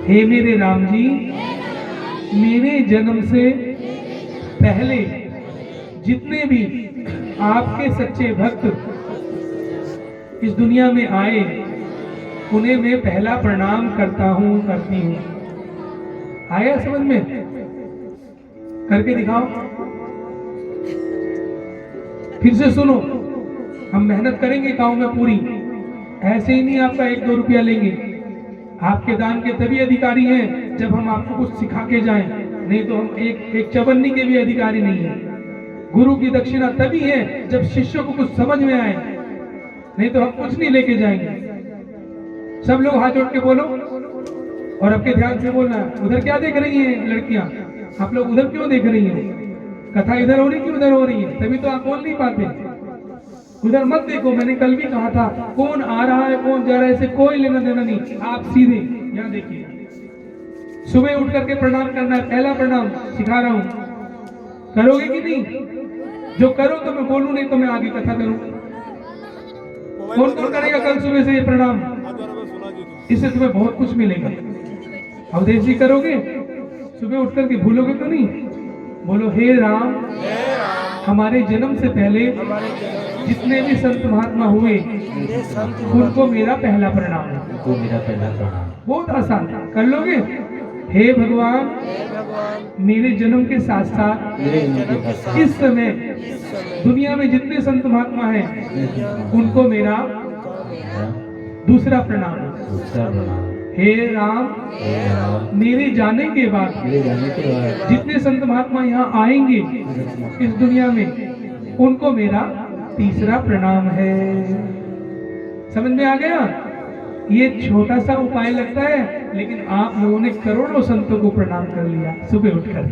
हे मेरे राम जी, मेरे जन्म से पहले जितने भी आपके सच्चे भक्त इस दुनिया में आए, उन्हें मैं पहला प्रणाम करता हूँ, करती हूँ। आया समझ में? करके दिखाओ, फिर से सुनो। हम मेहनत करेंगे गांव में पूरी, ऐसे ही नहीं आपका 1-2 रुपया लेंगे। आपके दान के तभी अधिकारी हैं जब हम आपको कुछ सिखा के जाएं, नहीं तो हम एक चवन्नी के भी अधिकारी नहीं है। गुरु की दक्षिणा तभी है जब शिष्यों को कुछ समझ में आए, नहीं तो हम कुछ नहीं लेके जाएंगे। सब लोग हाथ जोड़ के बोलो, और आपके ध्यान से बोलना। उधर क्या देख रही हैं लड़कियां? आप लोग उधर क्यों देख रही हैं? कथा इधर हो रही क्यों उधर हो रही है? तभी तो आप बोल नहीं पाते। उधर मत देखो, मैंने कल भी कहा था, कौन आ रहा है कौन जा रहा है इससे कोई लेना देना नहीं। आप सीधे यहाँ देखिए। सुबह उठ करके प्रणाम करना है, पहला प्रणाम सिखा रहा हूँ। करोगे कि नहीं? जो करो तो मैं बोलूं, नहीं तो मैं आगे कथा करूं। कौन कौन करेगा कल सुबह से ये प्रणाम? इससे तुम्हें बहुत कुछ मिलेगा। अवधेश जी करोगे? सुबह उठ करके भूलोगे तो नहीं? बोलो, हे राम, हमारे जन्म से पहले जितने भी संत महात्मा हुए, उनको मेरा पहला प्रणाम। बहुत आसान, कर लोगे? हे भगवान, मेरे जन्म के साथ साथ इस समय दुनिया में जितने संत महात्मा हैं, उनको मेरा दूसरा प्रणाम। हे राम, मेरे जाने के बाद जितने संत महात्मा यहाँ आएंगे इस दुनिया में, उनको मेरा तीसरा प्रणाम है। समझ में आ गया? ये छोटा सा उपाय लगता है, लेकिन आप लोगों ने करोड़ों संतों को प्रणाम कर लिया सुबह उठकर।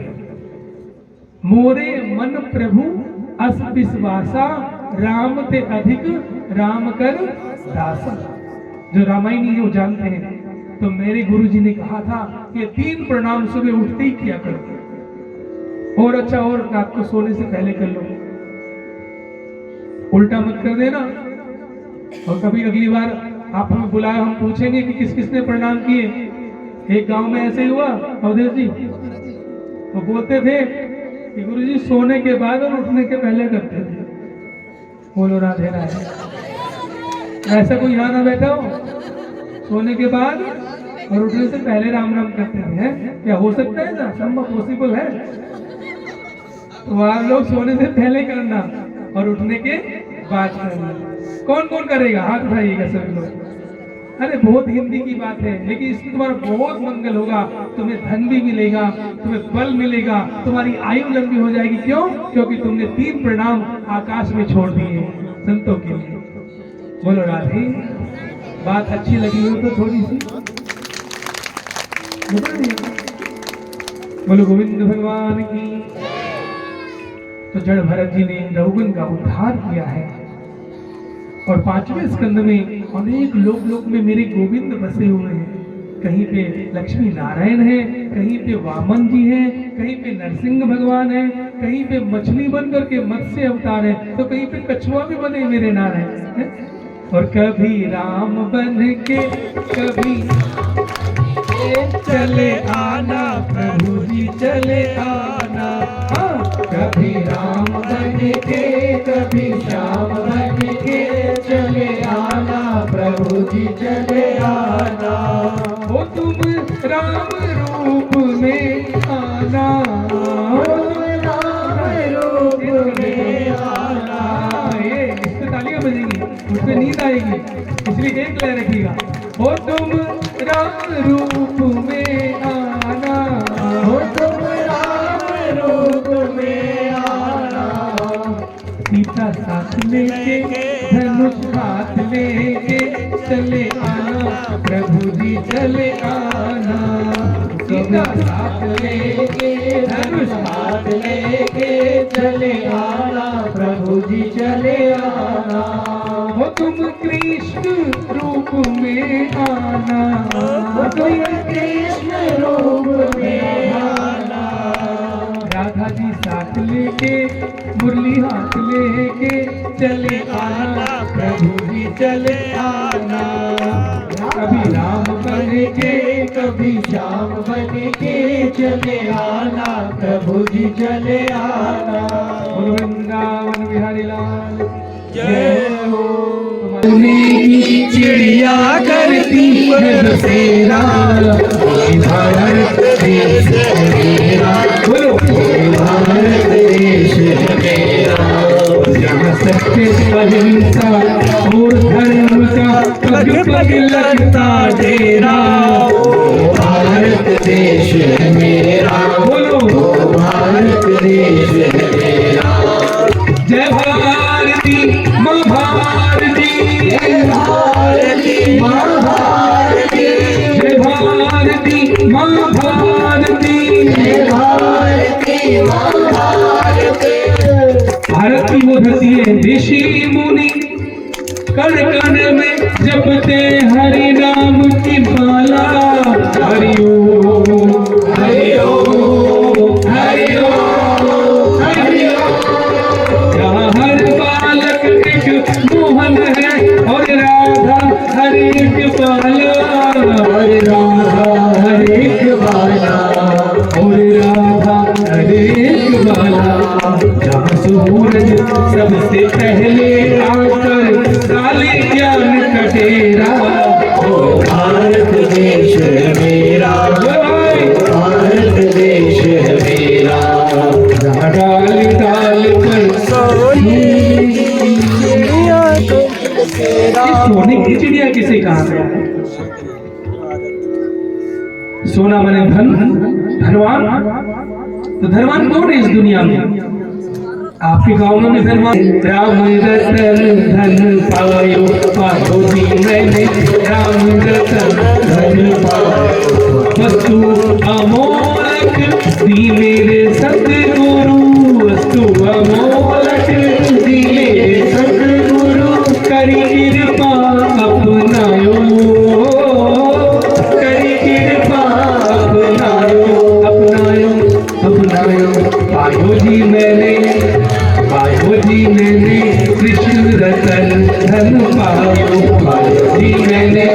मोरे मन प्रभु अस विश्वासा, राम ते अधिक राम कर दासा। जो रामायणी है वो जानते हैं। तो मेरे गुरुजी ने कहा था कि 3 प्रणाम सुबह उठते ही किया करो। और अच्छा, और रात को सोने से पहले कर लो, उल्टा मत कर देना। और कभी अगली बार आप हमें बुलाए, हम पूछेंगे कि किस किसने प्रणाम किए। एक गांव में ऐसे ही हुआ, अवधेश जी वो बोलते थे कि गुरुजी सोने के बाद और उठने के पहले करते थे। बोलो राधे राधे। ऐसा कोई यहाँ ना बैठा हो, सोने के बाद और उठने से पहले राम राम करते हैं? क्या हो सकता है? ना संभव, पॉसिबल है? तो आप लोग सोने से पहले करना और उठने के बाद करना। कौन कौन करेगा? हाथ उठाइएगा सभी लोग। अरे बहुत हिंदी की बात है, लेकिन इससे तुम्हारा बहुत मंगल होगा। तुम्हें धन भी मिलेगा, तुम्हें बल मिलेगा, तुम्हारी आयु लंबी हो जाएगी। क्यों? क्योंकि तुमने 3 प्रणाम आकाश में छोड़ दिए संतों के लिए। बोलो राधे। बात अच्छी लगी हो तो थोड़ी सी बोलो गोविंद भगवान की। तो जड़ भरत जी ने रघुगण का उद्धार किया है, और 5वें स्कंद में अनेक लोक में मेरे गोविंद बसे हुए हैं। कहीं पे लक्ष्मी नारायण है, कहीं पे वामन जी हैं, कहीं पे नरसिंह भगवान है, कहीं पे मछली बन करके मत्स्य अवतार है, तो कहीं पे कछुआ भी बने मेरे नारायण। और कभी राम बन के कभी चले आना, प्रभु जी चले आना। कभी राम बन के कभी श्याम बन के चले आना, प्रभु जी चले आना। हो तुम राम रूप में आना, हो राम रूप में आना। ये इससे तालियां बजेंगी, उसमें नींद आएगी, इसलिए एक लय रखिएगा। हो तुम राम रूप में आना, हो तुम राम रूप में आना। सीता साथ लेके धनुष हाथ लेके चले आना, प्रभु जी चले आना। सीता साथ लेके धनुष हाथ लेके चले आना, प्रभु जी चले आना। हो तुम कृष्ण रूप में आना, हो तुम कृष्ण रूप में आना। राधा जी साथ लेके मुरली हाथ लेके चले आना, प्रभु जी चले आना। कभी राम बन के कभी श्याम बन के चले आना, प्रभु जी चले आना। वृंदावन बिहारी लाल जय हो। की चिड़िया करती है बसेरा, भारत देश मेरा, बोलो भारत देश मेरा। जहाँ सत्य अहिंसा और धर्म का पग पग लगता डेरा, भारत देश मेरा, बोलो भारत देश मेरा। जय भारती माँ भारती, जय भारती माँ भारती, जय भारती माँ भारती, जय भारती माँ भारती। भारत की वो धरती है, ऋषि मुनि कण कण में जपते हरि नाम की माला। हरि ओम हरि ओम हरि ओम हरि ओम। यहाँ हर बालक एक मोहन है और राधा हर एक बाला, हरे राधा हरे बाला, और राधा हर एक बाला। जहाँ सूरज सबसे पहले आकर काले ज्ञान का डेरा, भारत देश मेरा, भारत देश मेरा। डाल डाल पर सोने की चिड़िया किसे कहा गया है? सोना बने धन, धनवान। तो धनवान कौन है इस दुनिया में? आपके गाँव में धनवान। राम रतन धन पायो, पायो जी मैंने राम रतन धन पायो। वस्तु अमोलक दी मेरे सतगुरु, वस्तु अमोलक दी मेरे सतगुरु। करी कृपा अपनायो, करी कृपा अपनायो, अपनायो अपनायो। पायो जी मैंने, पायो जी मैंने कृष्ण रतन धन पायो, पायो जी मैंने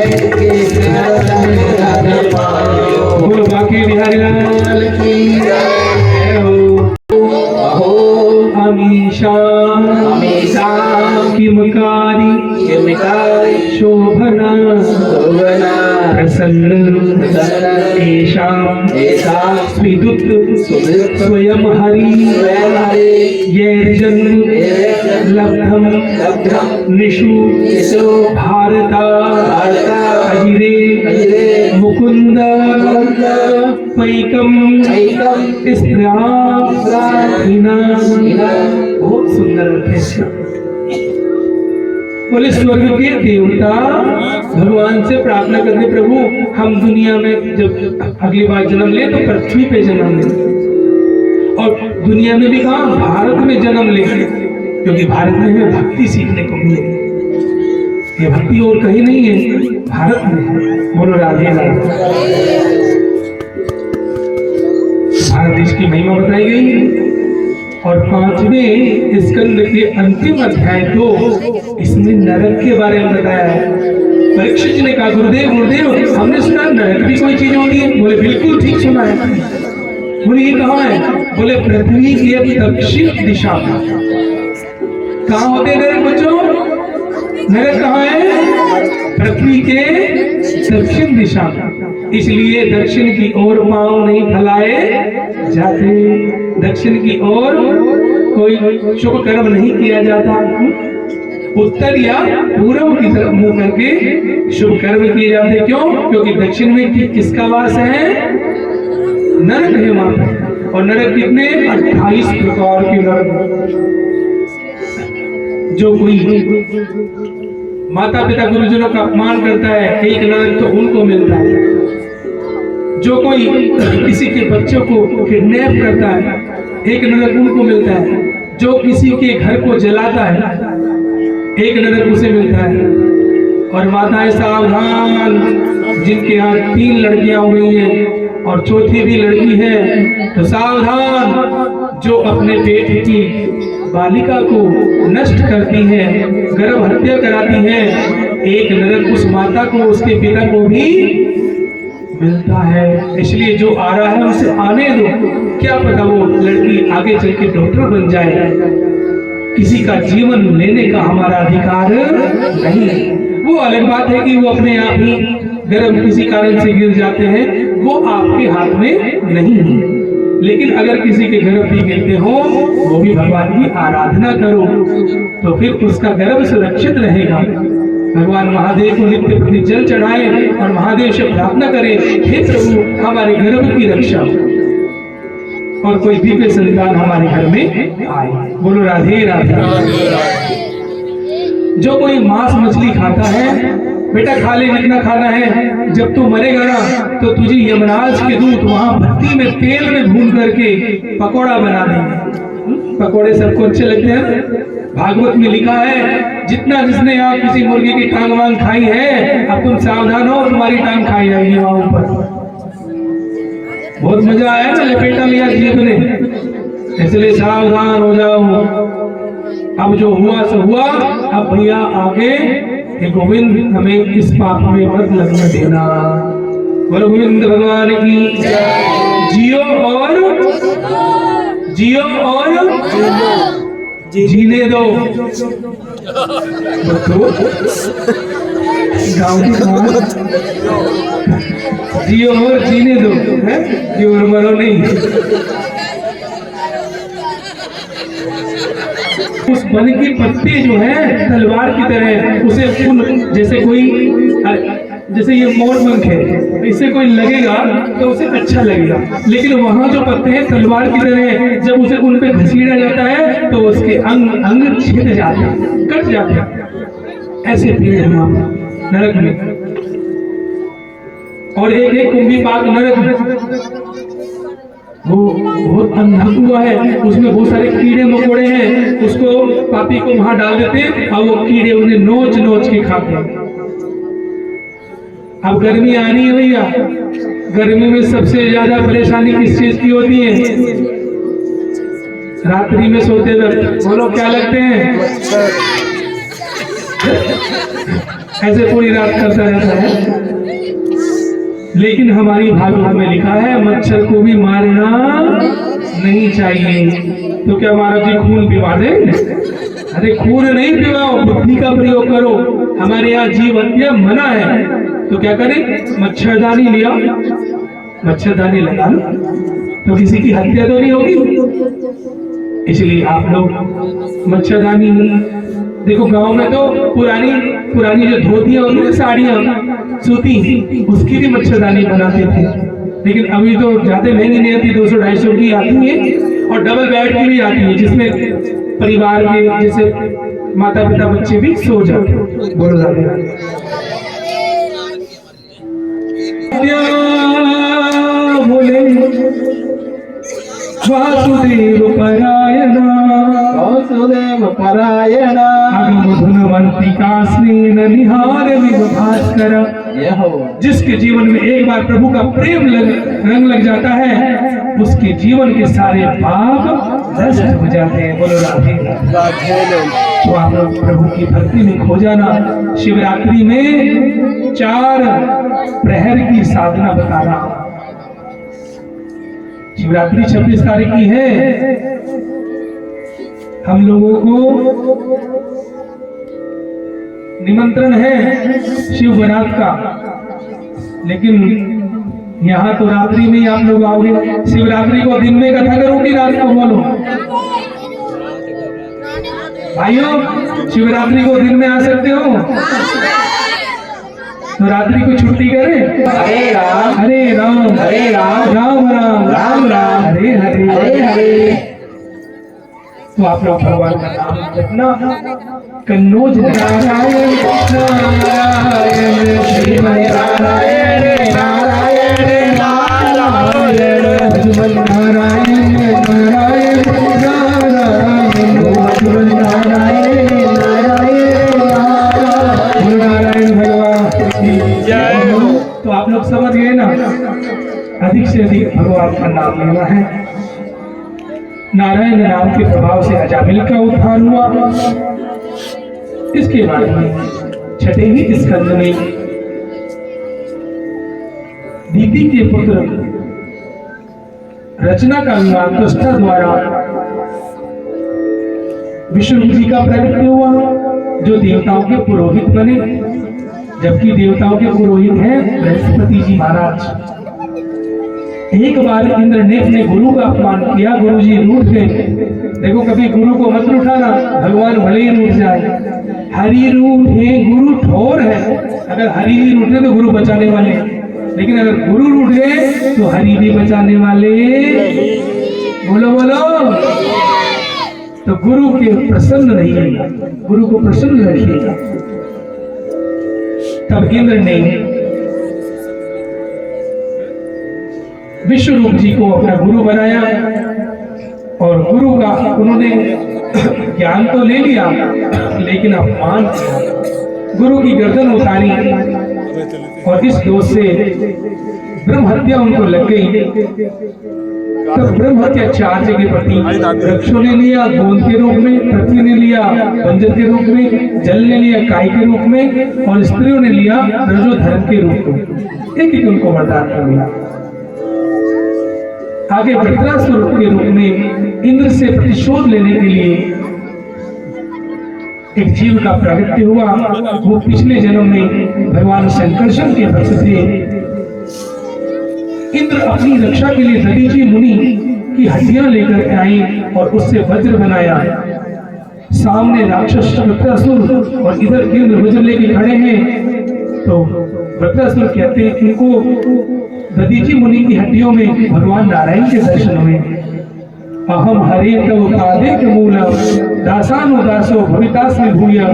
धन पायो। बोलो बाकी बिहारी लाल की जय हो। अमीषा हमेशा किमकारी किमकारी शोभना शोभना प्रसन्न प्रसन्न ऐसा स्विदुत सुदृत स्वयं हरि स्वयं हरे ये जन्म लब्धम लब्धम निषु यशो भारता भारता अजिरे अजिरे मुकुंद मुकुंद पैकम ऐकम हिना। बहुत सुंदर अर्थ है। बोले स्वर्ग के देवता भगवान से प्रार्थना करते, प्रभु हम दुनिया में जब अगली बार जन्म ले तो पृथ्वी पे जन्म ले, और दुनिया में भी कहा भारत में जन्म ले, क्योंकि भारत में हमें भक्ति सीखने को मिलेगी। ये भक्ति और कहीं नहीं है, भारत में है। बोलो राधे राधे। भारत देश की महिमा बताई गई है। और 5वें स्कंद के अंतिम अध्याय 2 इसमें नरक के बारे में बताया है। परीक्षित जी ने कहा गुरुदेव गुरुदेव हमने सुना नरक भी कोई चीज होती है। बोले बिल्कुल ठीक सुना है। बोले ये कहाँ है? बोले पृथ्वी के दक्षिण दिशा में। कहाँ होते नरक बच्चों? नरक कहाँ है? पृथ्वी के दक्षिण दिशा में। इसलिए दक्षिण की ओर पांव नहीं फैलाए जाते, दक्षिण की ओर कोई शुभ कर्म नहीं किया जाता। उत्तर या पूर्व की तरफ मुंह करके शुभ कर्म किए जाते। क्यों? क्योंकि दक्षिण में किसका वास है? नरक है वहां पर। और नरक कितने? 28 प्रकार के नरक। जो कोई माता पिता गुरुजनों का अपमान करता है, एक नरक तो उनको मिलता है। जो कोई किसी के बच्चों को किडनैप करता है, एक नरक उनको मिलता है। जो किसी के घर को जलाता है, एक नरक उसे मिलता है। और माताएं सावधान, जिनके यहाँ 3 लड़कियां हुई हैं और चौथी भी लड़की है तो सावधान। जो अपने पेट की बालिका को नष्ट करती है, गर्भ हत्या कराती है, एक नरक उस माता को उसके पिता को भी मिलता है, इसलिए जो आ रहा है उसे आने दो। क्या पता वो लड़की आगे चल के डॉक्टर बन जाए। किसी का जीवन लेने का हमारा अधिकार नहीं। वो अलग बात है कि वो अपने आप ही गर्भ किसी कारण से गिर जाते हैं, वो आपके हाथ में नहीं है। लेकिन अगर किसी के गर्भ भी गिरते हो, वो भी भगवान की आराधना करो, तो फिर उसका गर्भ सुरक्षित रहेगा। भगवान महादेव को नित्य प्रति जल चढ़ाए और महादेव से प्रार्थना करें, हे प्रभु हमारे गर्भ की रक्षा और कोई दिव्य संतान हमारे घर में आए। बोलो राधे राधे। जो कोई मांस मछली खाता है, बेटा खा ले जितना खाना है, जब तू मरेगा ना तो तुझे यमराज के दूत वहां भट्टी में तेल में भून करके पकौड़ा बना देंगे। पकौड़े सबको अच्छे लगते हैं। भागवत में लिखा है, जितना जिसने यहाँ किसी मुर्गे की टांग वांग खाई है, अब तुम सावधान हो, तुम्हारी टांग खाई जाएगी वहां ऊपर। बहुत मजा आया ना, लपेटा लिया जीव ने, इसलिए सावधान हो जाओ। अब जो हुआ सो हुआ। अब भैया आगे हे गोविंद हमें इस पाप में मत लगने देना। बोलो गोविंद भगवान की जियो और जीने दो। गाँव की बात, जियो और जीने दो, है जियो और मरो नहीं। उस वन की पत्ती जो है तलवार की तरह, उसे जैसे ये मोर पंख है, इससे कोई लगेगा तो उसे अच्छा लगेगा, लेकिन वहां जो पत्ते हैं तलवार की तरह, जब उसे उन पे घसीटा जाता है तो उसके अंग छिद जाते हैं, कट जाते हैं। ऐसे पेड़ हैं नरक में। और एक कुंभीपाक नरक, वो बहुत अंधा हुआ है, उसमें बहुत सारे कीड़े मकोड़े हैं, उसको पापी को वहां डाल देते हैं और वो कीड़े उन्हें नोच नोच के खाते हैं। अब गर्मी आ रही है भैया, गर्मी में सबसे ज्यादा परेशानी किस चीज की होती है? रात्रि में सोते वक्त। बोलो क्या लगते हैं? ऐसे पूरी रात करता रहता है। लेकिन हमारी भागवत में लिखा है, मच्छर को भी मारना नहीं चाहिए। तो क्या महाराज जी खून पिवा दे? अरे खून नहीं पिवाओ, बुद्धि का प्रयोग करो। हमारे यहाँ जीव हत्या मना है, तो क्या करें? मच्छरदानी लिया, मच्छरदानी लगा लो, तो किसी की हत्या तो नहीं होगी। इसलिए आप लोग मच्छरदानी, देखो गांव में तो पुरानी जो धोतियां होती है, साड़ियां सूती, उसकी भी मच्छरदानी बनाते थे। लेकिन अभी तो ज्यादा महंगी नहीं आती, 200-250 की आती है, और डबल बेड की भी आती है, जिसमें परिवार के जैसे माता पिता बच्चे भी सो जाते हैं। बोलो बोले वासुदेव परायणा अगमधुनवंतिका स्नेह निहार विभास्कर। जिसके जीवन में एक बार प्रभु का प्रेम रंग लग जाता है, उसके जीवन के सारे पाप नष्ट हो जाते हैं। बोलो राधे राधे। तो आप लोग प्रभु की भक्ति में खो जाना। शिवरात्रि में 4 प्रहर की साधना बता रहा हूं। शिवरात्रि 26 तारीख की है। हम लोगों को निमंत्रण है शिव बारात का, लेकिन यहाँ तो रात्रि में ही आप लोग आओगे। शिवरात्रि को दिन में कथा करूं कि रात को? बोलो भाइयों, शिवरात्रि को दिन में आ सकते हो तो रात्रि को छुट्टी करें। हरे राम हरे राम राम राम राम राम हरे हरे हरे हरे। तो आप लोग भगवान का नाम जपना। कन्नौज नारायण नारायण श्रीमन नारायण नारायण नारायण हनुमन नारायण नारायण नारायण हनुमन नारायण नारायण नारायण भगवान की जय हो। तो आप लोग समझ गए ना, अधिक से अधिक भगवान का नाम लेना है। नारायण नाम के प्रभाव से अजामिल का उद्धार हुआ। इसके बाद में 6वें स्कंद में दीति के पुत्र रचना का विवाह त्वष्टा द्वारा विष्णु जी का प्रकट हुआ, जो देवताओं के पुरोहित बने, जबकि देवताओं के पुरोहित हैं बृहस्पति जी महाराज। एक बार इंद्रनेप ने गुरु का अपमान किया, गुरु जी रूठ गए। देखो कभी गुरु को मत उठाना, भगवान भले ही रूठ जाए। हरि रूठे गुरु ठोर है। अगर हरि जी रूठे तो गुरु बचाने वाले, लेकिन अगर गुरु रूठ गए तो हरि भी बचाने वाले। बोलो बोलो। तो गुरु के प्रसन्न रहिएगा, गुरु को प्रसन्न रखिएगा। तब इंद्र ने विश्वरूप जी को अपना गुरु बनाया और गुरु का उन्होंने ज्ञान तो ले लिया, लेकिन अपमान किया। गुरु की गर्दन उतारी और इस दोष से ब्रह्म हत्या उनको लग गई। तो ब्रह्म हत्या 4 जगह पड़ती। वृक्षों ने लिया गोंद के रूप में, पृथ्वी ने लिया बंजर के रूप में, जल ने लिया काय के रूप में, और स्त्रियों ने लिया रजोधर्म के रूप में। एक एक उनको वरदान मिला। आगे वृत्रासुर के रूप में इंद्र से प्रतिशोध लेने के लिए एक जीव का प्रागट्य हुआ। वो पिछले जन्म में भगवान शंकरशन के भक्त थे। इंद्र अपनी रक्षा के लिए दधीचि मुनि की हड्डियां लेकर आए और उससे वज्र बनाया। सामने राक्षस वृत्रासुर और इधर इंद्र वज्र लेके खड़े हैं। तो वृत्रासुर कहते हैं इनको दधीचि मुनि की हड्डियों में भगवान नारायण के दर्शन हुए। अहम हरे तव पादेक मूलम दासानुदासो भवितास्मि भूयः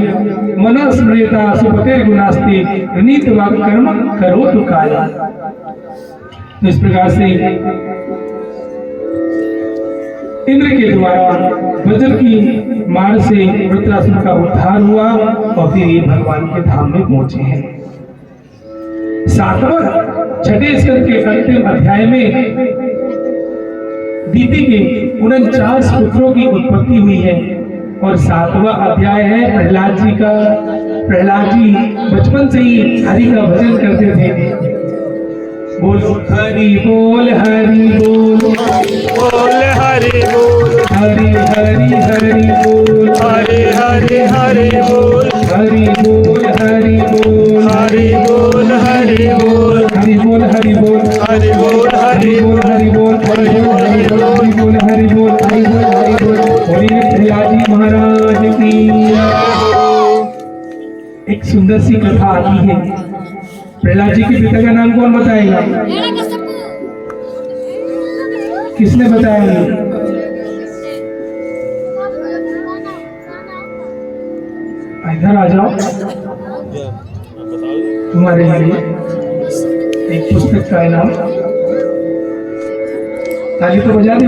मनः स्मृता सुपते गुणास्ते नीत वाक् कर्म करोतु काया। तो इस प्रकार से इंद्र के द्वारा वज्र की मार से वृत्रासुर का उद्धार हुआ और फिर ये भगवान के धाम में पहुंचे हैं। 7वां छठे स्कंद के अंतिम अध्याय में दीति के 49 पुत्रों की उत्पत्ति हुई है और 7वां अध्याय है प्रहलाद जी का। प्रहलाद जी बचपन से ही हरि का भजन करते थे। बोल हरि बोल हरि बोल, बोल हरि बोल, हरि हरि हरि बोल, हरि हरि हरि बोल, हरि बोल हरि बोल, हरि बोल हरि बोल, हरि बोल हरि बोल, हरि बोल हरि बोल हरि बोल, हरि बोल हरि बोल, हरि बोल हरि बोल, हरि बोल। बोलिए प्रहलाद जी महाराज की। एक सुंदर सी कथा आती है। प्रहलाद जी के पिता का नाम कौन बताएगा? किसने बताया? इधर आ जाओ। तुम्हारे लिए एक पुस्तक का इनाम। ताली तो बजा दे।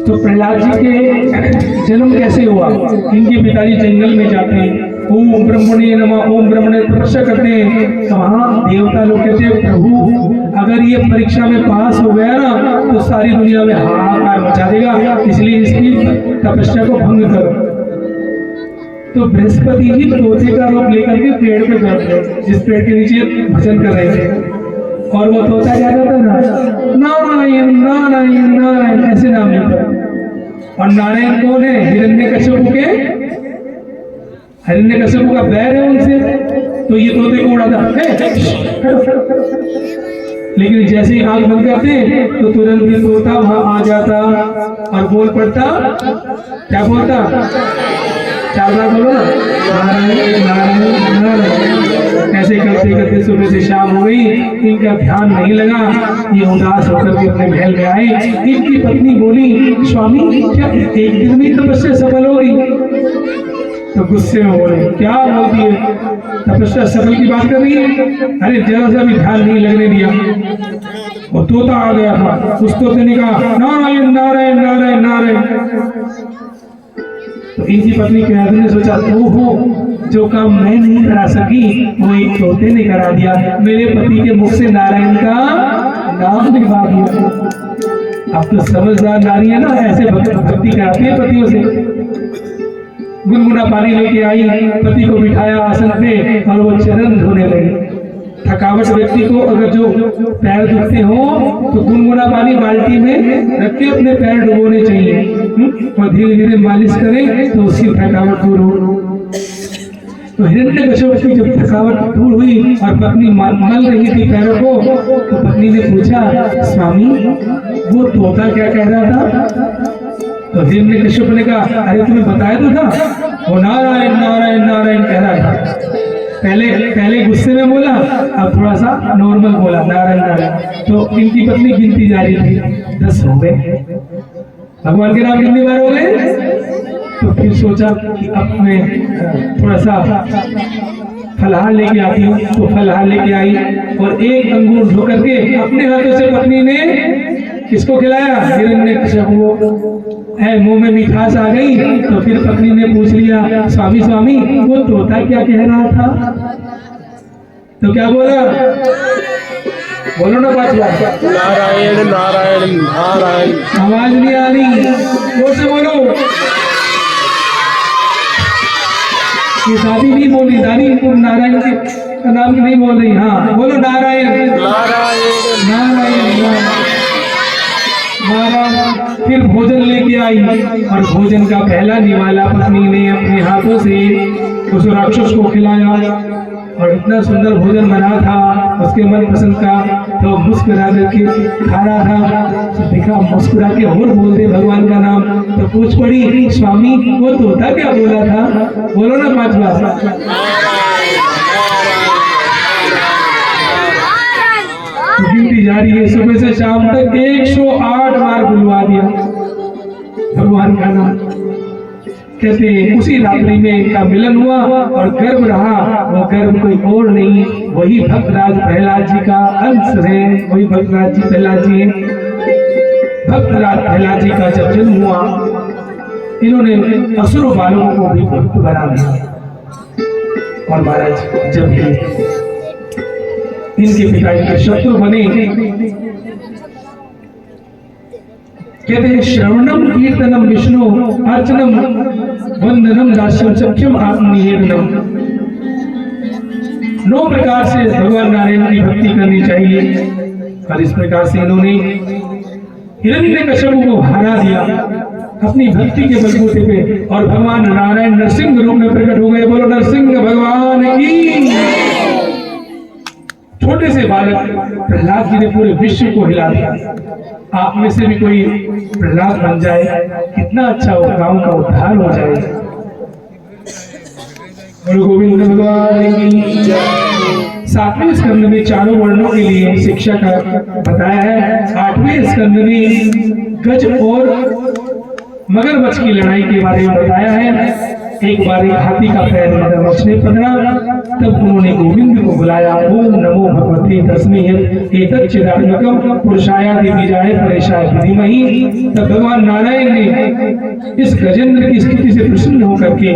तो प्रहलाद जी के जन्म कैसे हुआ? इनके पिताजी जंगल में जाते हैं, ओम ब्रह्मणे नमः, ओम ब्रह्मणे तपस्या करते हैं। तो वहाँ देवता लोग कहते हैं प्रभु अगर ये परीक्षा में पास हो गया ना तो सारी दुनिया में हाहाकार मचा देगा, इसलिए इसकी तपस्या को भंग करो। तो बृहस्पति जी तोते का रूप लेकर के पेड़ पे बैठ गए, जिस पेड़ के नीचे भजन कर रहे थे। और वो तोता क्या करता था? नारायण नारायण नारायण ऐसे नाम लेता। और नारायण कौन है? हिरण्यकश्यप के, हिरण्यकश्यप का बैर है उनसे। तो ये तोते को उड़ाता लेकिन जैसे ही आंख बंद करते तो तुरंत भी तोता वहां आ जाता और बोल पड़ता। क्या बोलता? 4 बार बोलो ना, नारायण नारायण नारायण। ऐसे करते करते सुबह से शाम हो गई, इनका ध्यान नहीं लगा। ये उदास होकर के अपने महल में आए। इनकी पत्नी बोली स्वामी क्या एक दिन में तपस्या सफल हो गई? तो गुस्से में बोले क्या बोलती है? तपस्या सफल की बात कर रही है? अरे जरा सा भी ध्यान नहीं लगने दिया। वो तोता आ गया था, उस तोते ने कहा नारायण नारायण नारायण नारायण। तो इनकी पत्नी कहते ने सोचा ओहो जो काम मैं नहीं करा सकी वो एक तोते ने करा दिया। मेरे पति के मुख से नारायण का नाम निकलवा दिया। अब तो समझदार नारी है ना, ऐसे भक्ति कराती है पतियों से। गुनगुना पानी लेके आई, पति को बिठाया आसन पे और वो चरण धोने लगी। थकावट व्यक्ति को अगर जो पैर दुखते हो तो गुनगुना पानी बाल्टी में रख के अपने पैर डुबोने चाहिए और धीरे धीरे मालिश करें तो उसकी थकावट दूर हो। तो हिरण्यकश्यप की जब थकावट दूर हुई और पत्नी मल रही थी पैरों को, तो पत्नी ने पूछा, स्वामी वो तोता क्या कह रहा था? तो हिरण्यकश्यप ने कहा, अरे तुम्हें बताया तो था, वो नारायण नारायण नारायण कह रहा था। पहले गुस्से में बोला, अब थोड़ा सा नॉर्मल बोला, नारायण नारायण। तो इनकी पत्नी गिनती जा रही थी, 10 हो गए। भगवान के नाम कितनी बार हो गए? तो फिर सोचा कि अब मैं थोड़ा सा फलाहार लेके आती हूँ। तो फलाहार लेके आई और एक अंगूर धो करके अपने हाथों से पत्नी ने किसको खिलाया? हिरण्यकश्यप को। मुंह में मिठास आ गई तो फिर पत्नी ने पूछ लिया, स्वामी स्वामी वो तोता क्या कह रहा था? तो क्या बोला? बोलो ना 5 बार। नारायण नारायण नारायण। आवाज नहीं आ रही, जोर से बोलो। ये दादी नहीं बोल रही, दादी तुम नारायण के नाम नहीं बोल रही। हाँ बोलो, नारायण नारायण नारायण नारायण। फिर भोजन लेके आई और भोजन का पहला निवाला पत्नी ने अपने हाथों से उस राक्षस को खिलाया और इतना सुंदर भोजन बना था उसके मन पसंद का। तो मुस्कुरा करके खा रहा था, तो देखा मुस्कुरा के और बोल दे भगवान का नाम। तो पूछ पड़ी, स्वामी वो तोता क्या बोला था? बोलो ना 5 बार। गिनती जारी है, सुबह से शाम तक 108 बार बुलवा दिया भगवान का नाम। कहते हैं उसी रात्रि में इनका मिलन हुआ और गर्भ रहा। वो गर्भ कोई और नहीं, वही भक्तराज प्रहलाद जी का अंश है। वही भक्तराज जी प्रहलाद जी। भक्तराज प्रहलाद जी का जब जन्म हुआ, इन्होंने असुर बालों को भी भक्त बना दिया। और महाराज जब भी इनके पिता इनके शत्रु बने, कहते हैं श्रवणम कीर्तनम विष्णु अर्चनम वंदनम दास्यम सख्यम आत्मनिवेदनम। 9 प्रकार से भगवान नारायण की भक्ति करनी चाहिए। और इस प्रकार से इन्होंने हिरण्यकश्यप को हरा दिया अपनी भक्ति के बलबूते पे। और भगवान नारायण नरसिंह रूप में प्रकट हो गए। बोलो नरसिंह भगवान की। छोटे से बालक प्रहलाद जी ने पूरे विश्व को हिला दिया। आप में से भी कोई प्रहलाद बन जाए, कितना अच्छा हो, गांव का उद्धार हो जाए। बोलो गोविंद भगवान की। 7वें स्कंद में चारों वर्णों के लिए शिक्षा का बताया है। 8वें स्कंद में गज और मगरमच्छ की लड़ाई के बारे में बताया है। एक बार एक हाथी का पैर मगरमच्छ ने पकड़ा, तब उन्होंने गोविंद को बुलाया। ओम नमो भगवते तस्मै एतच्चिदात्मकं पुरुषाय दिव्याय परेशाय धीमहि। तब भगवान नारायण ने इस गजेंद्र की स्तुति से प्रसन्न होकर के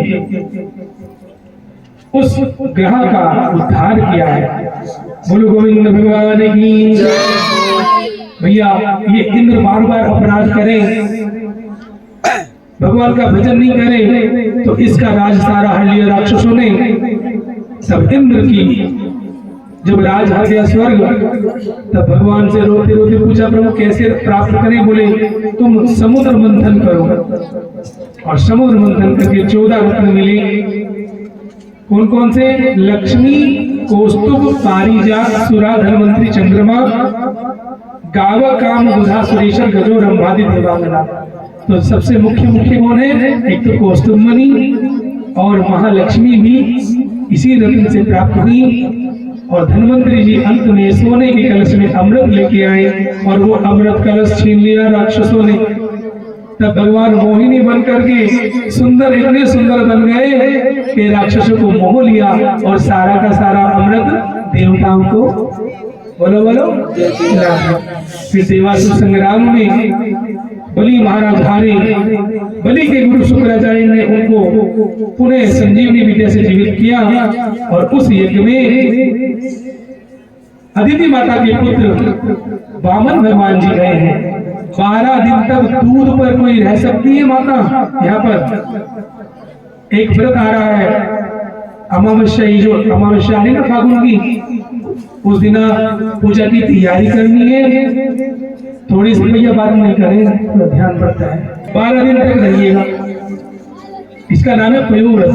उस ग्रह का उद्धार किया है। बोलो गोविंद भगवान की। भैया ये इंद्र बार बार अपराध करें, भगवान का भजन नहीं करे तो इसका राज सारा हर लिया राक्षसों ने। तब इंद्र की जब राज हर गया स्वर्ग, तब भगवान से रोते रोते पूछा, प्रभु कैसे प्राप्त करें? बोले तुम समुद्र मंथन करो। और समुद्र मंथन करके 14 रत्न मिले। कौन कौन से? लक्ष्मी, कौस्तुभ, पारिजात, सुरा, धनवंतरी, चंद्रमा, गाव, काम, बुधा, सुरेश्वर, गजो, रंभादि, देवांगना। तो सबसे मुख्य कौन है? एक तो कौस्तुभ मणि और महालक्ष्मी भी इसी रत्न से प्राप्त हुई। और धनवंतरी जी अंत में सोने के कलश में अमृत लेके आए और वो अमृत कलश छीन लिया राक्षसों ने। तब भगवान मोहिनी बन करके सुंदर, इतने सुंदर बन गए कि राक्षसों को मोह लिया और सारा का सारा अमृत देवताओं को बोलो बोलो। फिर देवासुर संग्राम में बलि महाराज हारे। बलि के गुरु शुक्राचार्य ने उनको पुनः संजीवनी विद्या से जीवित किया और उस यज्ञ में अदिति माता के पुत्र वामन भगवान जी गए हैं। 12 दिन तक दूध पर कोई रह सकती है माता यहाँ पर? एक व्रत आ रहा है अमावस्या, जो अमावस्या आ रही ना फागुन की, उस दिन पूजा की तैयारी करनी है। थोड़ी सी भैया बात नहीं करें तो ध्यान पड़ता है। 12 दिन तक रहिएगा। इसका नाम है पयोव्रत।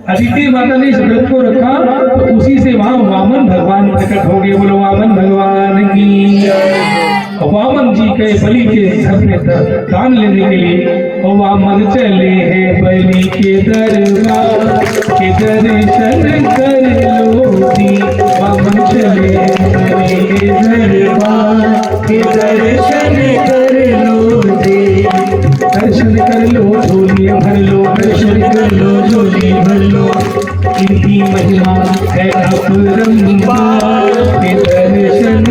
अदिति माता ने इस व्रत को रखा तो उसी से वहां वामन भगवान प्रकट हो गए। बोलो वामन भगवान की। वामन जी के बलि के घर में दान लेने के लिए और वामन चले हैं बलि के दरबार के दर्शन कर लो जी। वामन चले बलि के दरबार के दर्शन कर लो जी। दर्शन कर लो झोली भर लो, दर्शन कर लो झोली भर लो। इनकी महिमा है अपरंपार के दर्शन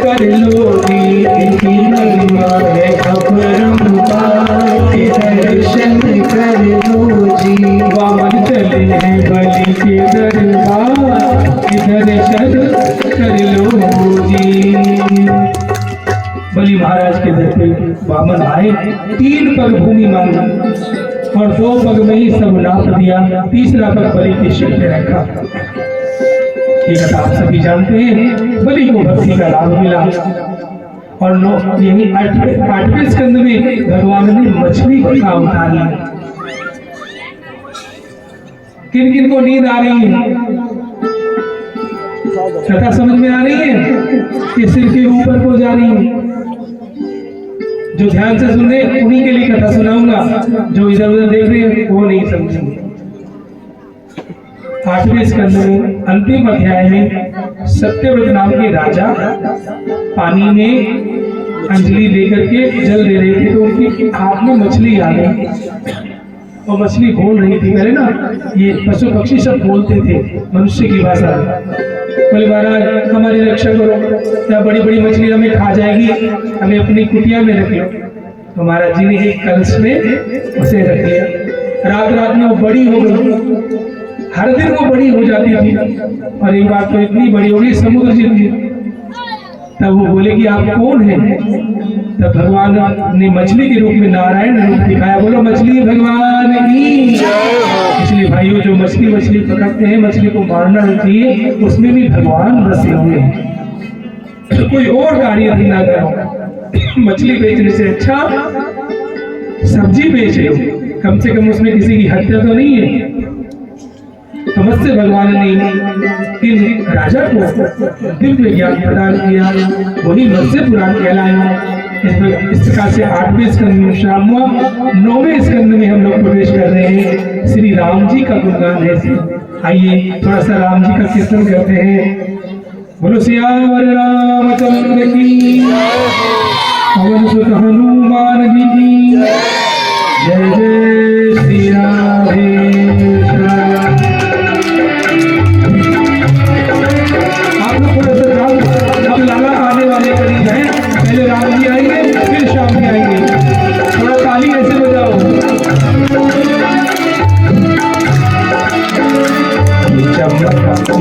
कर लो जी। इनकी महिमा है अपरंपार के दर्शन कर लो जी। वामन चले हैं बलि के दरबार के दर्शन कर लो जी। बलि महाराज के दर पे वामन आए, 3 पग भूमि मांगी और 2 पग में ही सब नाप दिया, तीसरा पग बलि के सिर पे रखा। ये कथा आप सभी जानते हैं। बलि को भक्ति का लाभ मिला और यही 8वें स्कंद में भगवान ने मछली का अवतार लिया। किन किन को नींद आ रही है? कथा समझ में आ रही है कि सिर के ऊपर को जा रही है? जो ध्यान से सुन रहे उन्हीं के लिए कथा सुनाऊंगा, जो इधर उधर देख रहे हैं वो नहीं समझेंगे। 8वें स्कंद में अंतिम अध्याय में सत्यव्रत नाम के राजा पानी में अंजलि लेकर के जल दे रहे थे तो उनकी हाथ में मछली आ गई और मछली बोल रही थी। पहले ना ये पशु पक्षी सब बोलते थे मनुष्य की भाषा में। बोले महाराज हमारी रक्षा करो, क्या बड़ी बड़ी मछली हमें खा जाएगी, हमें अपनी कुटिया में रख लो। तो महाराज जी ने एक कलश में उसे रख लिया। रात रात में वो बड़ी हो गई, हर दिन वो बड़ी हो जाती थी और एक बार तो इतनी बड़ी हो गई समुद्र जितनी। तब वो बोले कि आप कौन हैं? तब भगवान ने मछली के रूप में नारायण रूप दिखाया। बोलो मछली भगवान की। इसलिए भाइयों जो मछली पकड़ते हैं, मछली को मारना होती है, उसमें भी भगवान बसे हुए हैं। कोई और कार्य धंधा करो, मछली बेचने से अच्छा सब्जी बेच लो, कम से कम उसमें किसी की हत्या तो नहीं है। तो मत्स्य भगवान ने इन राजा को दिव्य ज्ञान प्रदान किया, वही मत्स्य पुराण कहलाया। इस प्रकार से 8वें स्कंद में विश्राम हुआ। 9वें स्कंद में हम लोग प्रवेश कर रहे हैं। श्री राम जी का गुणगान है। आइए थोड़ा सा राम जी का कीर्तन करते हैं। बोलो सियावर रामचंद्र की, पवन सुत हनुमान जी की जय। जय श्री राधे। अब लाला आने वाले करीब हैं, पहले राम जी आएंगे फिर श्याम जी आएंगे। थोड़ा ताली ऐसे बजाओ।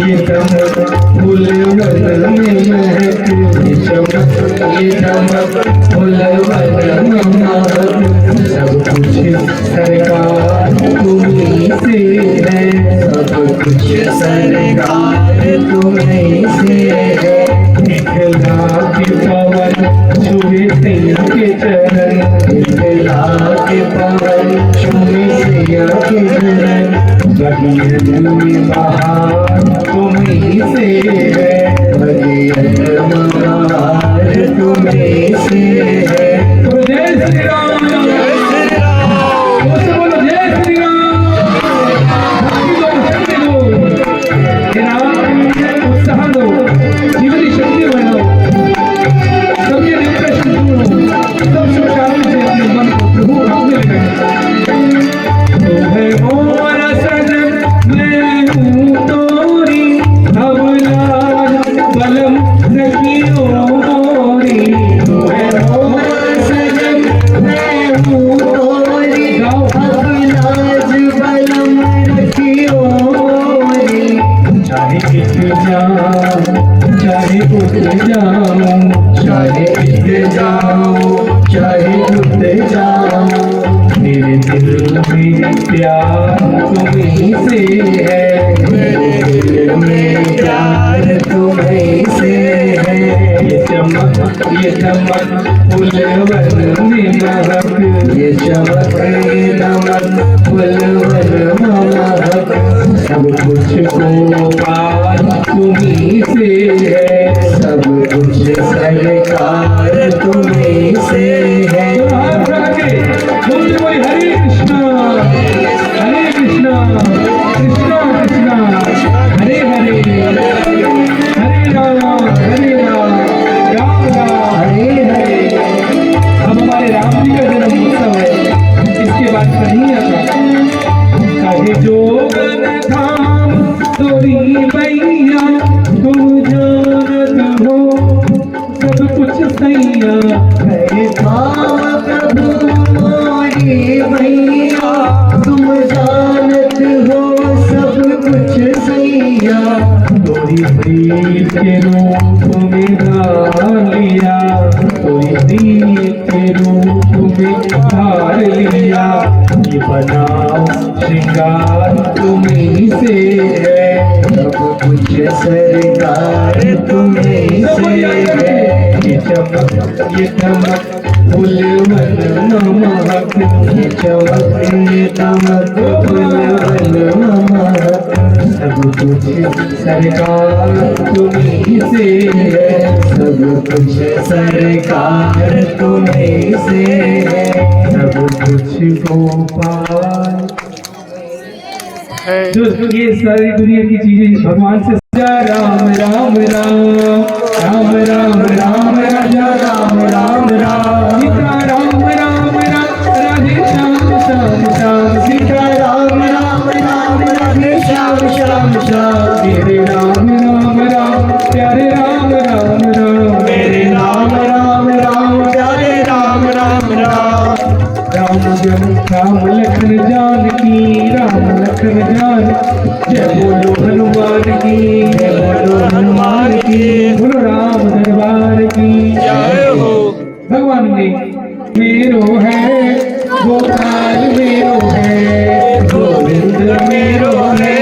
ये चमक फूल वन में महक, ये चमक ये चमक फूल वन में महक। सब कुछ सरकार तुम्हीं से है, सब कुछ सरकार तुम्हीं से है। निकला के पवन छुए सैया के चरण, निकला के पवन छुए सैया के चरण। बगियन में बहार तुम्हीं से है, बगियन में बहार तुम्हीं से है। जय श्री राम, जय श्री राम, बोलो जय श्री राम। भक्ति दो, शक्ति दो, उत्साह दो, जीवनी शक्ति बढ़ाओ। सब ये डिप्रेशन दूर हो, सब सुख शांति से अपने मन को प्रभु अपने लगाए। तो है मोर सजन मैं हूँ तोरी, अब लाज बलम रखियो मोरी। तो है मोर सजन मैं हूँ तोरी, अब लाज बलम रखियो मोरी। चाहे कित जाऊं, चाहे उठ जाऊं, चाहे कित जाऊं, चाहे उठ जाऊं, मेरे दिल में प्यार तुम्हीं से है, मेरे दिल में प्यार तुम्हीं से है। ये चमक फुलवन में महक, ये चमक नमक फुलवन महक, सब कुछ को पार तुम्हीं से है, सब कुछ सरकार तुम्हीं से है। बोलिए बोलिए हरे कृष्णा कृष्णा कृष्णा हरे हरे, हरे राम राम राम हरे हरे। अब हमारे राम जी का जन्म उत्सव है, इसके बाद कहीं आता कहे जोगन धाम तोरी मैया, तुम जानत हो सब कुछ सैया। है धाम प्रभु मोरी मैया, तुम जानत हो सब कुछ सैया। तोरी प्रीत के रूप में धार लिया, तोरी प्रीत के रूप में धार लिया। ये बनाओ श्रृंगार तुम्हीं से है, सब कुछ सरकार तुम्हीं से है। ये चमक फुलवन महक, ये चमक तमक फुलवन महक, सब कुछ सरकार तुम्हीं से है, सब कुछ सरकार तुम्हीं से है। सब कुछ गोपाल। जो ये सारी दुनिया की चीजें भगवान से राम राम राम राम राम राम राजा राम राम राम, सीता राम राम राम राधे श्याम श्याम श्याम, सीता राम राम राम राधे श्याम श्याम श्याम। मेरे राम राम राम प्यारे राम राम राम, मेरे राम राम राम प्यारे राम राम राम। राम जन राम लखन जानकी, राम लखन जान, जय बोलो हनुमान की, जय बोलो हनुमान की, बोलो राम दरबार की जय हो। भगवान ने मेरो है गोपाल मेरो है, गोविंद मेरो है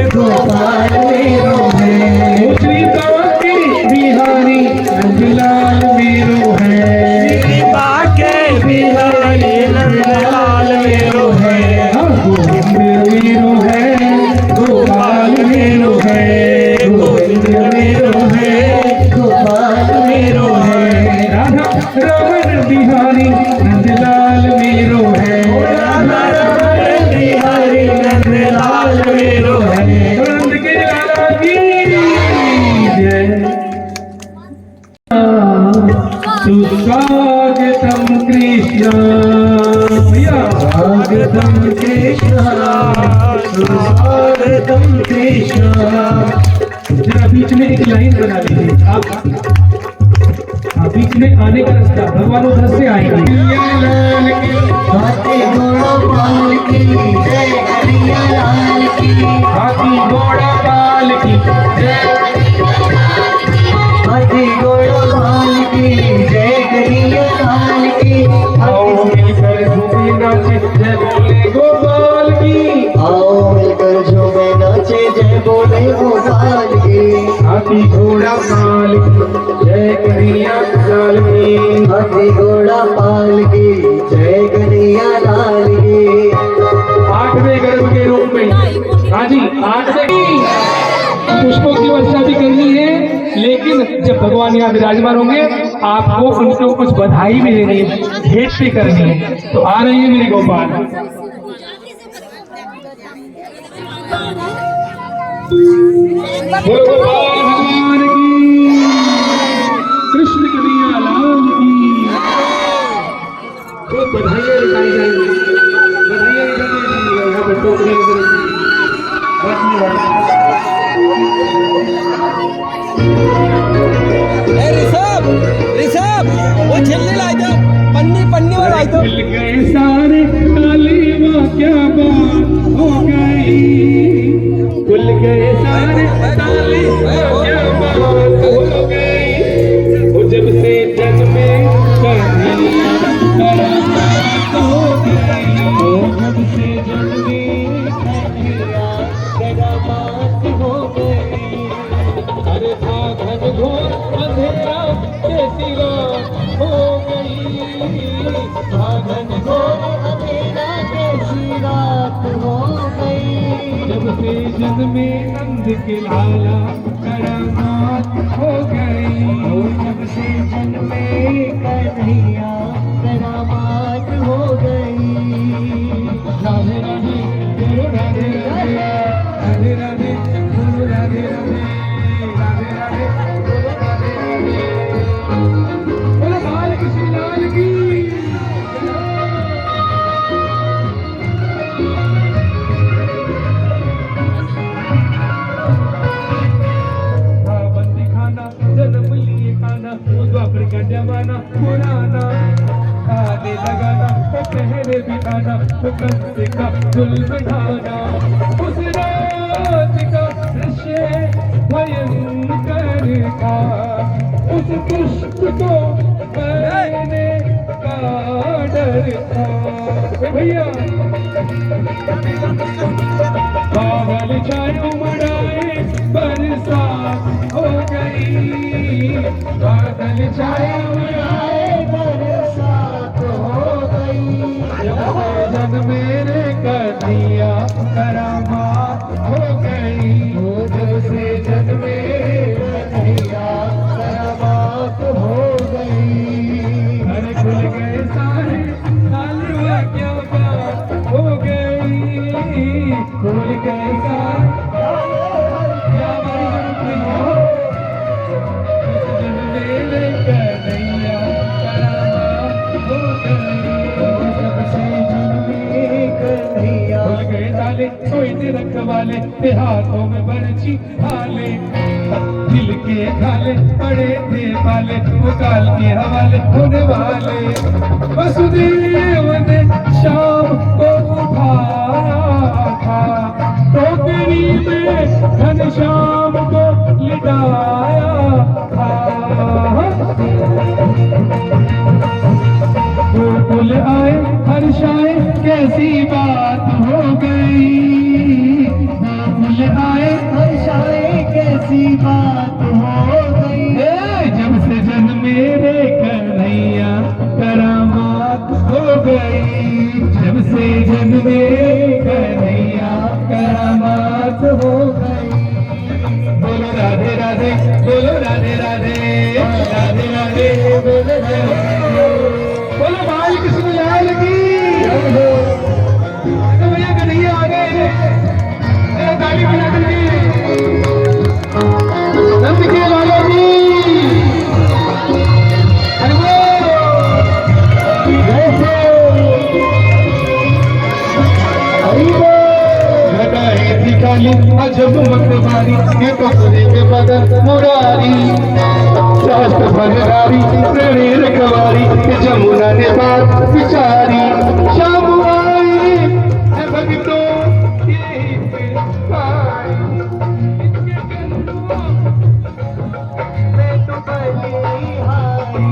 गोपाल मेरो है। ओ श्री कांके बिहारी नंदलाल मेरो है, श्री बाके बिहारी नंदलाल मेरो है। हाँ, गोविंद मेरो है गोपाल मेरो है, गोविंद मेरो है गोपाल मेरो है। राधा रमन बिहारी नंदलाल मेरो है, राधा रमन बिहारी नंदलाल मेरो है। नंद के लाला की जय। सुस्वागतम कृष्ण भैया, स्वागतम कृष्ण सुस्वागतम कृष्ण। जरा बीच में एक लाइन बना लीजिए आप बीच में आने का रास्ता, भगवान उधर से आएंगे। लाल की हाथी घोड़ा पाल की जय करिया लाल की। हाथी घोड़ा पाल की जय, हाथी घोड़ा पाल की जय करिया लाल की। आओ मिलकर झूमे नाचे जय बोले गोपाल की, आओ मिलकर झूमे नाचे जय बोले गोपाल की। हाथी घोड़ा पाल की जय कन्हैया लाल की, हाथी घोड़ा पाल की जय कन्हैया लाल की। 8वें गर्भ के रूप में, हाँ जी 8वें पुष्पों की वर्षा भी करनी है, लेकिन जब भगवान यहाँ विराजमान होंगे आपको उनको कुछ बधाई भी देनी है, भेंट भी करनी है। तो आ रही है मेरे गोपाल। बोलो गोपाल भगवान की, कृष्ण कन्हैया लाल की। तो बधाइयाँ निकाली जाएंगी, बधाइयाँ निकाली यहाँ पर टोकरी ऋषभ वो छिल्ली लाई दो, पन्नी वाला लाई दो। मिल गए सारे काली माँ क्या बात हो गई, खुल गए सारे काली माँ क्या बात हो गई। वो जब से जन्मे कन्हैया हो गई, वो जब से जन्मे घनघोर अंधेरा कैसी रात हो गई, घनघोर अंधेरा कैसी रात हो गई। जब से जन्मे नंद के लाला करामात हो गई, जब से जन्मे कन्हैया करामात हो गई। राधे राधे बोलो राधे राधे, राधे राधे बोलो राधे राधे, राधे राधे बोलो राधे राधे। बोलो बाल कृष्ण लाल की। बंदी खाना जन्म लिए खाना, वो द्वापर का जमाना पुराना, आने लगाना वो पहले बिठाना, वो कंसे का जुल्म ढाना, उस रात का दृश्य भयंकर था, उस दुष्ट को मैंने का डर था। ए भैया बादल छाए उमड़ाए बरसात हो गई, बादल छाए उमड़ाए बरसात हो गई। जब मेरे कन्हैया करामात हो गई, जब से जन्मे कन्हैया करामात हो गई। घर खुल गए सारे तालियां क्या बात हो गई, खुल गए सारे क्या बात हो, जब मेरे कन्हैया करामात हो गई। जब से जन्मे कन्हैया खुल गए ताले सोए रखवाले ते हाथों में बरछी हाले, दिल के खाले पड़े थे वाले, वो काल के हवाले होने वाले। वसुदेव ने शाम को उठाया था, टोकरी में घनश्याम को लिटाया था। गोकुल आए हर्षाए कैसी बात हो गई, गोकुल आए हर्षाए कैसी बात हो गई। जब से जन्मे रे कन्हैया करामात हो गई, जब से जन्मे कन्हैया करामात हो गई। बोलो राधे राधे बोलो राधे राधे, राधे राधे बोलो राधे, बोलो बाल कृष्ण लाल की। तो भैया कन्हैया आ गए, ताली बजा करके नंद के लाला की। अरे वो घटाए थी काली अजब मतवारी, ये तो खुदे के बदन मुरारी, शास्त्र भंडारी प्रणीर कवारी, ये जमुना ने बात विचारी। शाम आई है भक्तों की पाई, इनके कन्नों मैं तो बली हारी।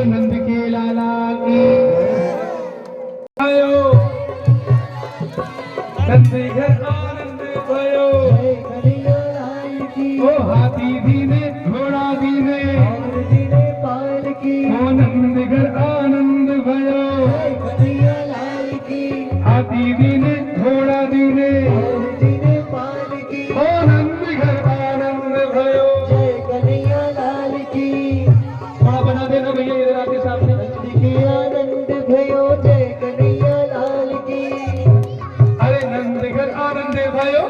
नंद के लाला की। आयो नंद घर आनंद भयो, ओ हाथी दीने घोड़ा दीने, ओ नंद घर आनंद भयो, हाथी दीने घोड़ा दीने, ओ नंद घर आनंद भयो। बड़ा बना देना भैया इधर आके सामने। आनंद भयो जय कन्हैया लाल की। अरे नंद घर आनंद भयो,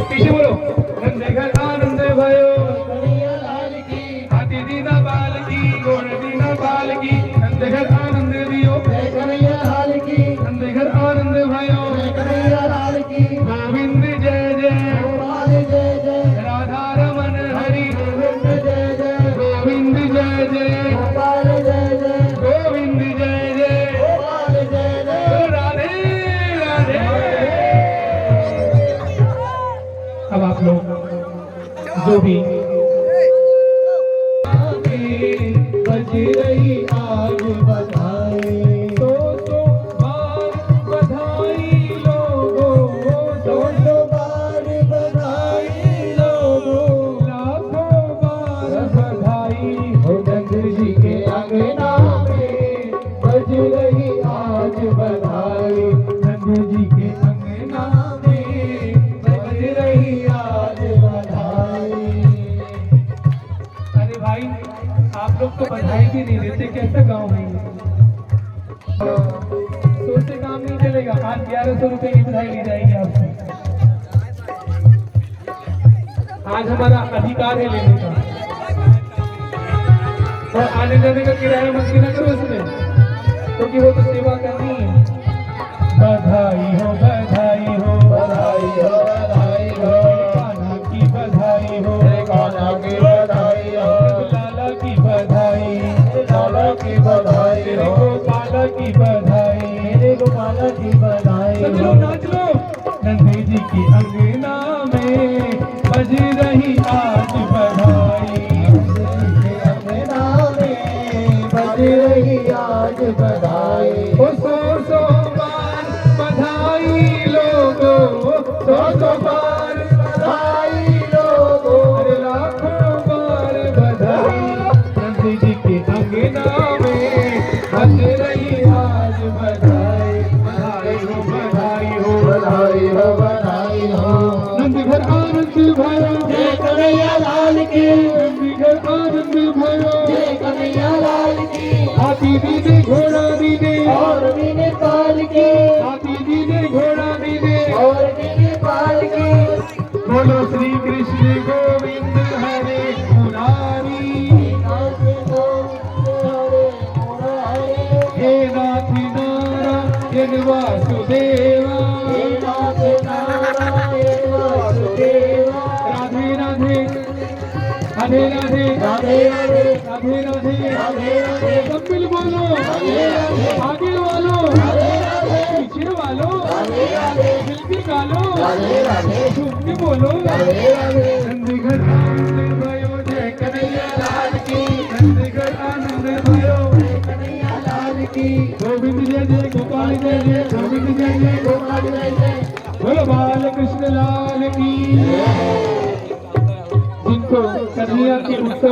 पीछे बोलो नंद घर आनंद जो भी बज रही आज बधाई, तो बार बधाई लोगों, तो बार बधाई लोगों, लाखों बार बधाई हो नंद जी के अंगना में बज रही आज बधाई, नंद जी के अंगना में बज रही आज बधाई। अरे भाई आप लोग तो बधाई भी नहीं देते, कैसा गाँव है ये? तो उससे काम नहीं चलेगा। आज 1100 रुपए की बधाई ली जाएगी आपसे। आज हमारा अधिकार है लेने का, और आने जाने का किराया मत गिना करो इसमें, क्योंकि वो तो सेवा करनी है। बधाई हो बधाई हो बधाई हो बधाई हो, कान्हा की बधाई हो, कान्हा की बधाई हो, लाला की बधाई, लाला की बधाई तेरे हो, गोपाला की बधाई, मेरे गोपाला की बधाई सब हो। लोग नाच लो। नंदी जी की अंगना में बज रही आज बधाई, अंगना में बज रही आज बधाई, ओ सौ बार बधाई लोगों, सौ बार बधाई लोगों, अरे लाखों बार बधाई। नंदी जी के अंगना में बज रही आज बधाई, बधाई हो बधाई हो, बधाई हो बधाई हो। नंद घर आनंद भयो, जय कन्हैया लाल की, नंद घर आनंद भयो, जय कन्हैया लाल की, हाथी दीने घोड़ा दीने, और वीने पाल की, हाथी दीने घोड़ा दीने, और वीने पाल की। बोलो श्री कृष्ण गोविंद हरे मुरारी, हे नाथ नारायण वासुदेवा, राधे राधे राधे राधे राधे राधे, सब मिल बोलो, आगे वालों पीछे वालों मिलके गालो, झूम के बोलो। नंदीगढ़ आनंद भयो, जय कन्हैया लाल की, नंदीगढ़ आनंद भयो, कन्हैया लाल की, गोविंद जय जय गोपाल जय जय, गोविंद जय जय गोपाल जय जय। बोलो बाल कृष्ण लाल की। जिनको कन्हैया के उत्सव